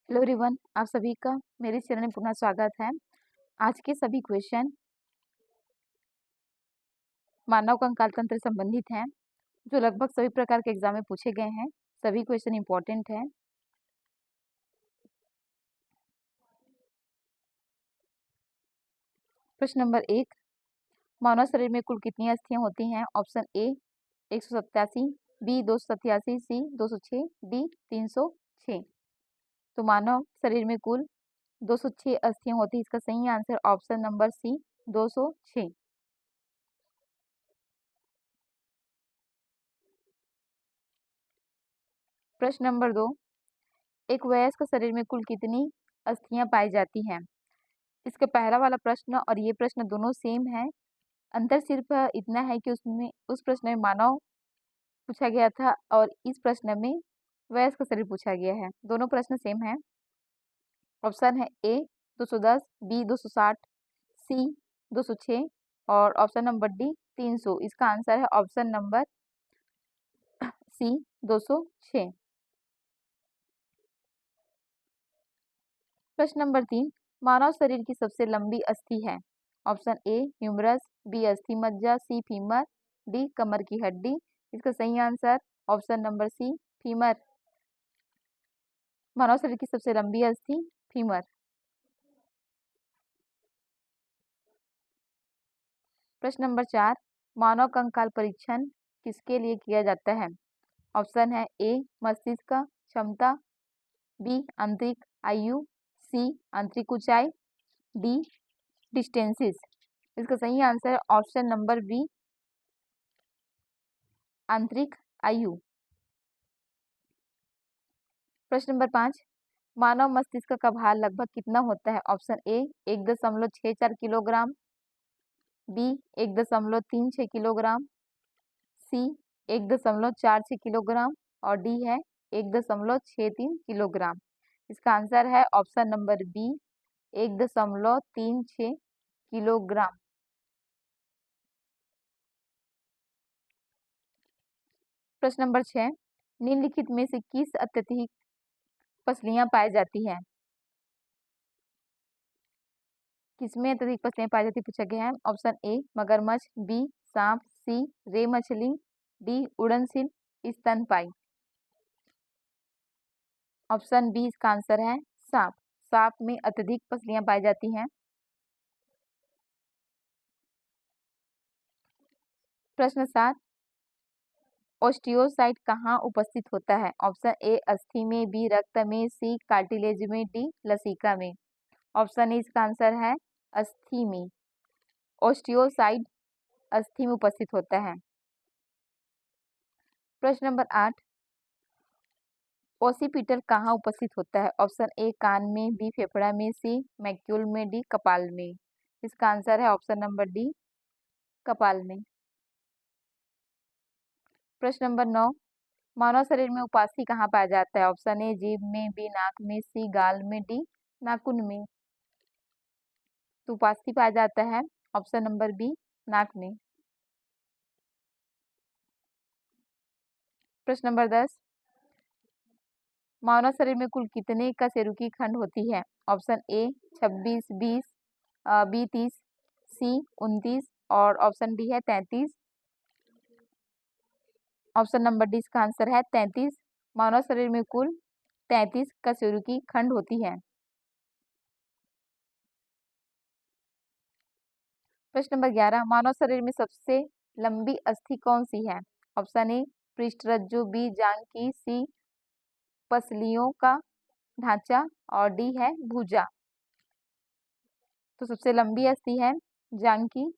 Hello everyone, आप सभी का मेरे चैनल में पुनः स्वागत है। आज के सभी क्वेश्चन मानव कंकाल तंत्र से संबंधित हैं, जो लगभग सभी प्रकार के एग्जाम में पूछे गए हैं। सभी क्वेश्चन इंपॉर्टेंट हैं। प्रश्न नंबर 1, मानव शरीर में कुल कितनी अस्थियां होती हैं? Option A 187, B 287, C 206, D 306। तो मानव शरीर में कुल 206 अस्थियां होती है। इसका सही आंसर ऑप्शन नंबर सी 206। प्रश्न नंबर 2, एक वयस्क शरीर में कुल कितनी अस्थियां पाई जाती हैं? इसका पहला वाला प्रश्न और ये प्रश्न दोनों सेम है। अंतर सिर्फ इतना है कि उसमें उस प्रश्न में मानव पूछा गया था और इस प्रश्न में वयस्क शरीर पूछा गया है। दोनों प्रश्न सेम है। ऑप्शन है ए 210, बी 260, सी 206 और ऑप्शन नंबर डी 300। इसका आंसर है ऑप्शन नंबर सी 206। प्रश्न नंबर 3, मानव शरीर की सबसे लंबी अस्थि है? ऑप्शन ए ह्यूमरस, बी अस्थि मज्जा, सी फीमर, डी कमर की हड्डी। इसका सही answer option number C femur. मानव शरीर की सबसे लंबी अस्थि फीमर। प्रश्न नंबर 4, मानव कंकाल परीक्षण किसके लिए किया जाता है? ऑप्शन है ए मस्तिष्क का क्षमता, बी आंतरिक आयु, सी आंतरिक ऊंचाई, डी डिस्टेंसिस। इसका सही आंसर है ऑप्शन नंबर बी आंतरिक आयु। प्रश्न नंबर 5, मानव मस्तिष्क का भार लगभग कितना होता है? Option A 1.64 kilogram, B 1.36 kilogram, C 1.46 kilogram और डी है 1.63 किलोग्राम। इसका आंसर है ऑप्शन नंबर बी 1.36 किलोग्राम। प्रश्न नंबर 6, निम्नलिखित में से किस अत्यधिक पसलियां पाई जाती हैं? किसमें अत्यधिक पसलियां पाई जाती पूछा गया है। ऑप्शन ए मगरमच्छ, बी सांप, सी रे मछली, डी उड़नसिल स्तनपायी। ऑप्शन बी इसका आंसर है सांप। सांप में अत्यधिक पसलियां पाई जाती हैं। प्रश्न 7, ओस्टियोसाइट कहाँ उपस्थित होता है? ऑप्शन ए अस्थि में, बी रक्त में, सी कार्टिलेज में, डी लसिका में। ऑप्शन ए इसका आंसर है अस्थि में। ओस्टियोसाइट अस्थि में उपस्थित होता है। प्रश्न नंबर 8, ओसिपिटल कहाँ उपस्थित होता है? ऑप्शन ए कान में, बी फेफड़ा में, सी मैक्यूल में, डी कपाल में। इसका आंसर है ऑप्शन नंबर डी कपाल में। प्रश्न नंबर 9, मानव शरीर में उपास्थि कहाँ पाया जाता है? ऑप्शन ए जीभ में, बी नाक में, सी गाल में, डी नाखून में। तो उपास्थि पाया जाता है ऑप्शन नंबर बी नाक में। प्रश्न नंबर 10, मानव शरीर में कुल कितने कशेरुकी खंड होती है? ऑप्शन ए 26, 20, बी 30, सी 29 और ऑप्शन डी है 33। ऑप्शन नंबर डी इसका आंसर है 33। मानव शरीर में कुल 33 कशेरुकी खंड होती है। प्रश्न नंबर 11, मानव शरीर में सबसे लंबी अस्थि कौन सी है? ऑप्शन ए पृष्ठरज्जु, बी जांघ की, सी पसलियों का ढांचा और डी है भुजा। तो सबसे लंबी अस्थि है जांघ की।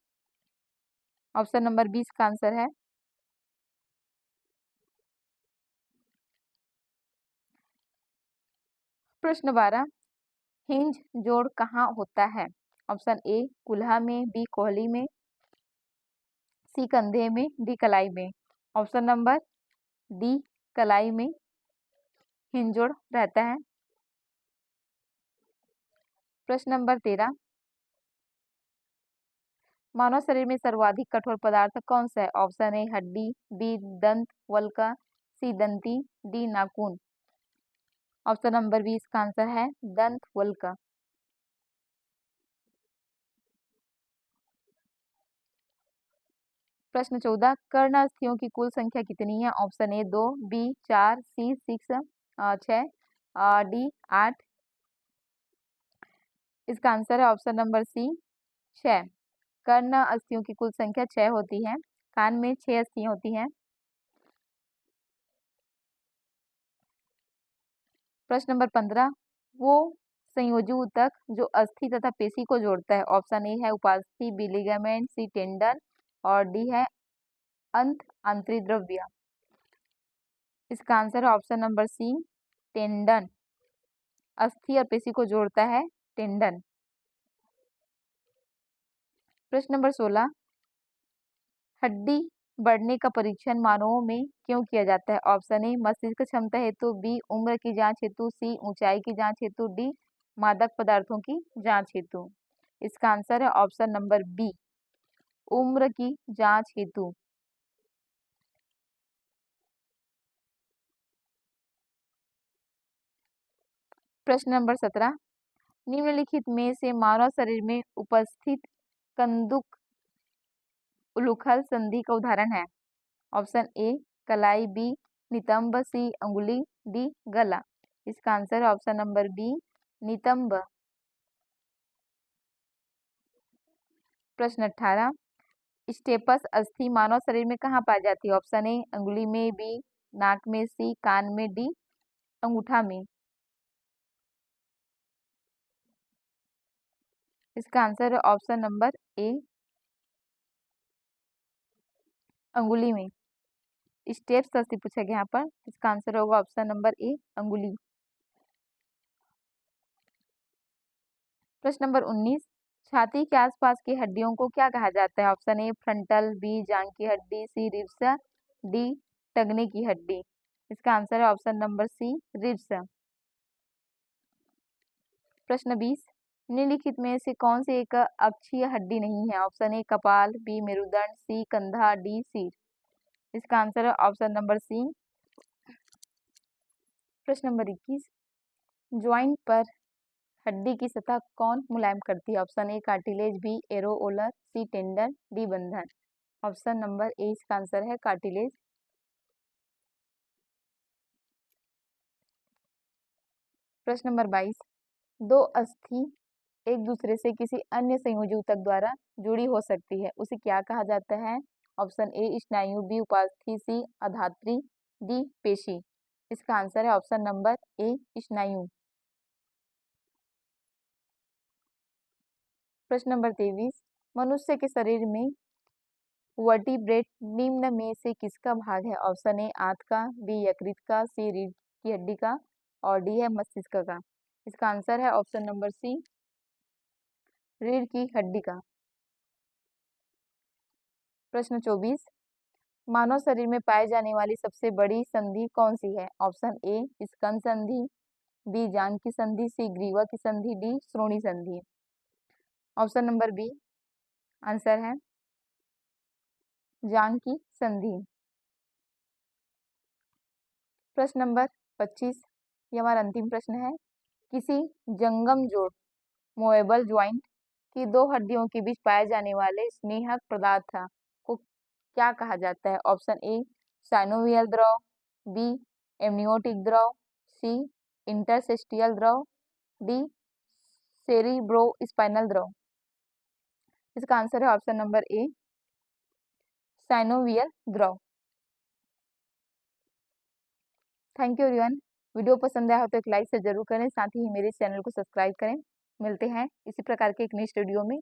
ऑप्शन नंबर 20 का आंसर है। प्रश्न 12, हिंज जोड़ कहाँ होता है? ऑप्शन ए कुल्हा में, बी कोहली में, सी कंधे में, डी कलाई में। ऑप्शन नंबर डी कलाई में हिंज जोड़ रहता है। प्रश्न नंबर 13, मानव शरीर में सर्वाधिक कठोर पदार्थ कौन सा है? ऑप्शन ए हड्डी, बी दंत वल्का, सी दंती, डी नाखून। ऑप्शन नंबर बी इसका आंसर है दंत वल्क। प्रश्न 14, कर्ण अस्थियों की कुल संख्या कितनी है? Option A 2, B 4, C 6, 6, D 8। इसका आंसर है ऑप्शन नंबर सी 6। कर्ण अस्थियों की कुल संख्या 6 होती है। कान में 6 अस्थियां होती हैं। प्रश्न नंबर 15, वो संयोजी ऊतक जो अस्थि तथा पेशी को जोड़ता है। ऑप्शन ए है उपास्थि, बी लिगामेंट, सी टेंडन और डी है अंत आंतरिक द्रव्य। इसका आंसर है ऑप्शन नंबर सी टेंडन। अस्थि और पेशी को जोड़ता है टेंडन। प्रश्न नंबर 16, हड्डी बढ़ने का परीक्षण मानवों में क्यों किया जाता है? ऑप्शन ए मस्तिष्क क्षमता हेतु, बी उम्र की जांच हेतु, सी ऊंचाई की जांच हेतु, डी मादक पदार्थों की जांच हेतु। इसका आंसर है ऑप्शन नंबर बी उम्र की जांच हेतु। प्रश्न नंबर 17, निम्नलिखित में से मानव शरीर में उपस्थित कंदुक उलूखल संधि का उदाहरण है। ऑप्शन ए कलाई, बी नितंब, सी अंगुली, डी गला। इसका आंसर है ऑप्शन नंबर बी नितंब। प्रश्न 18, स्टेपस अस्थि मानव शरीर में कहाँ पाई जाती है? ऑप्शन ए अंगुली में, बी नाक में, सी कान में, डी अंगूठा में। इसका आंसर है ऑप्शन नंबर ए अंगुली में। स्टेप्स अस्थि पूछा गया यहाँ पर। इसका आंसर होगा ऑप्शन नंबर ए अंगुली। प्रश्न नंबर 19, छाती के आसपास की हड्डियों को क्या कहा जाता है? ऑप्शन ए फ्रंटल, बी जांघ की हड्डी, सी रिब्स, डी टखने की हड्डी। इसका आंसर है ऑप्शन नंबर सी रिब्स। प्रश्न 20, निम्नलिखित में से कौन सी एक अक्षीय हड्डी नहीं है? ऑप्शन ए कपाल, बी मेरुदंड, सी कंधा, डी सिर। इसका आंसर है ऑप्शन नंबर सी। प्रश्न नंबर 21, ज्वाइंट पर हड्डी की सतह कौन मुलायम करती है? Option A cartilage, B areolar, C tendon, D बंधन। ऑप्शन नंबर ए इसका आंसर है कार्टिलेज। प्रश्न नंबर 22, दो अस्थि एक दूसरे से किसी अन्य संयोजी ऊतक द्वारा जुड़ी हो सकती है, उसे क्या कहा जाता है? ऑप्शन ए स्नायु, बी उपास्थि, सी अधात्री, डी पेशी। इसका आंसर है ऑप्शन नंबर ए स्नायु। प्रश्न नंबर 23, मनुष्य के शरीर में वर्टिब्रेट निम्न में से किसका भाग है? ऑप्शन ए आंत का, बी यकृत का, सी रीढ़ की हड्डी का और डी है मस्तिष्क का। इसका आंसर है ऑप्शन नंबर सी रीढ़ की हड्डी का। प्रश्न 24, मानव शरीर में पाई जाने वाली सबसे बड़ी संधि कौन सी है? ऑप्शन ए स्कंद संधि, बी जांघ की संधि, सी ग्रीवा की संधि, डी श्रोणि संधि। ऑप्शन नंबर बी आंसर है जांघ की संधि। प्रश्न नंबर 25, ये हमारा अंतिम प्रश्न है। किसी जंगम जोड़ मूवेबल ज्वाइंट की दो हड्डियों के बीच पाए जाने वाले स्नेहक पदार्थ को क्या कहा जाता है? ऑप्शन ए साइनोवियल द्रव, बी एमनियोटिक द्रव, सी इंटरस्टिशियल द्रव, डी सेरिब्रो स्पाइनल द्रव। इसका आंसर है ऑप्शन नंबर ए साइनोवियल द्रव। Thank you everyone. वीडियो पसंद आया हो तो एक लाइक से जरूर करें, साथ ही मेरे चैनल को सब्सक्राइब करें। मिलते हैं इसी प्रकार के एक नेक्स्ट वीडियो में।